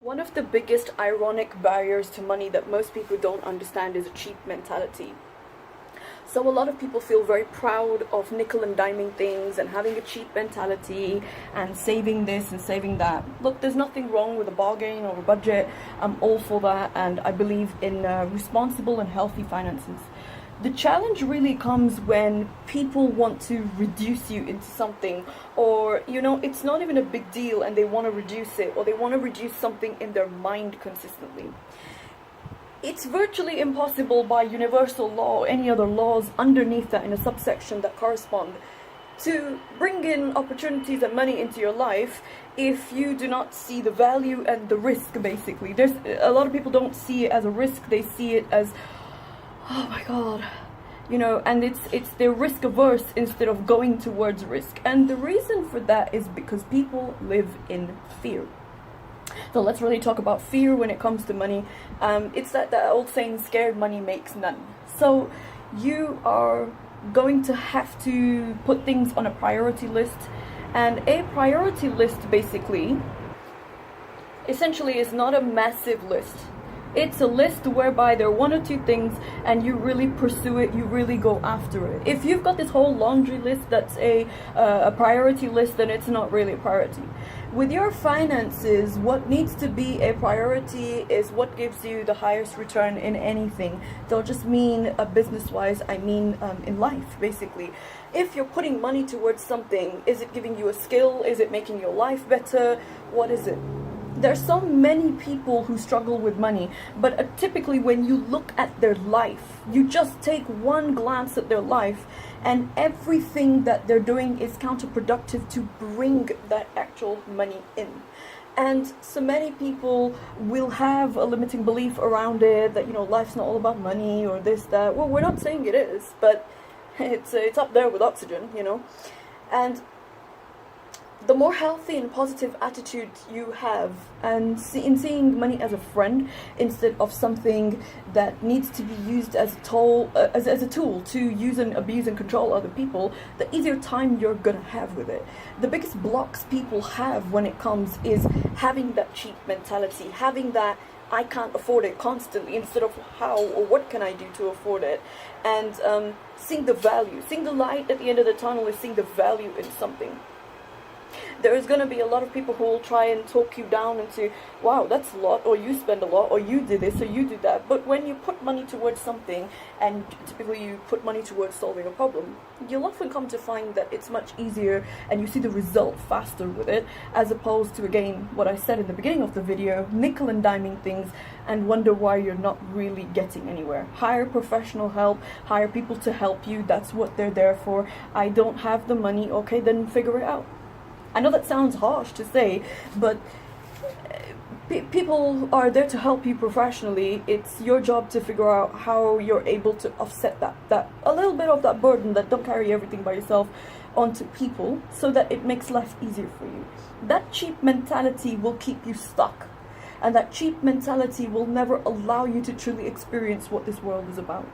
One of the biggest ironic barriers to money that most people don't understand is a cheap mentality. So a lot of people feel very proud of nickel and diming things and having a cheap mentality and saving this and saving that. Look, there's nothing wrong with a bargain or a budget. I'm all for that, and I believe in responsible and healthy finances. The challenge really comes when people want to reduce you into something, or it's not even a big deal and they want to reduce it, or they want to reduce something in their mind consistently. It's virtually impossible by universal law or any other laws underneath that in a subsection that correspond to bring in opportunities and money into your life if you do not see the value and the risk. Basically, there's a lot of people don't see it as a risk, they see it as, oh my god, and it's they're risk averse instead of going towards risk. And the reason for that is because people live in fear. So let's really talk about fear when it comes to money. It's that old saying, scared money makes none. So you are going to have to put things on a priority list, and a priority list basically essentially is not a massive list. It's a list whereby there are one or two things and you really pursue it, you really go after it. If you've got this whole laundry list that's a priority list, then it's not really a priority. With your finances, what needs to be a priority is what gives you the highest return in anything. Don't just mean business-wise, I mean in life, basically. If you're putting money towards something, is it giving you a skill? Is it making your life better? What is it? There's so many people who struggle with money, but typically when you look at their life, you just take one glance at their life and everything that they're doing is counterproductive to bring that actual money in. And so many people will have a limiting belief around it that, life's not all about money or this, that. Well, we're not saying it is, but it's up there with oxygen, And the more healthy and positive attitude you have, and in seeing money as a friend instead of something that needs to be used as a tool to use and abuse and control other people, the easier time you're gonna have with it. The biggest blocks people have when it comes is having that cheap mentality, having that I can't afford it constantly instead of how or what can I do to afford it, and seeing the value, seeing the light at the end of the tunnel is seeing the value in something. There is going to be a lot of people who will try and talk you down into, wow, that's a lot, or you spend a lot, or you do this, or you do that. But when you put money towards something, and typically you put money towards solving a problem, you'll often come to find that it's much easier and you see the result faster with it, as opposed to, again, what I said in the beginning of the video, nickel and diming things and wonder why you're not really getting anywhere. Hire professional help, hire people to help you, that's what they're there for. I don't have the money, okay, then figure it out. I know that sounds harsh to say, but people are there to help you professionally. It's your job to figure out how you're able to offset that a little bit of that burden that don't carry everything by yourself onto people, so that it makes life easier for you. That cheap mentality will keep you stuck, and that cheap mentality will never allow you to truly experience what this world is about.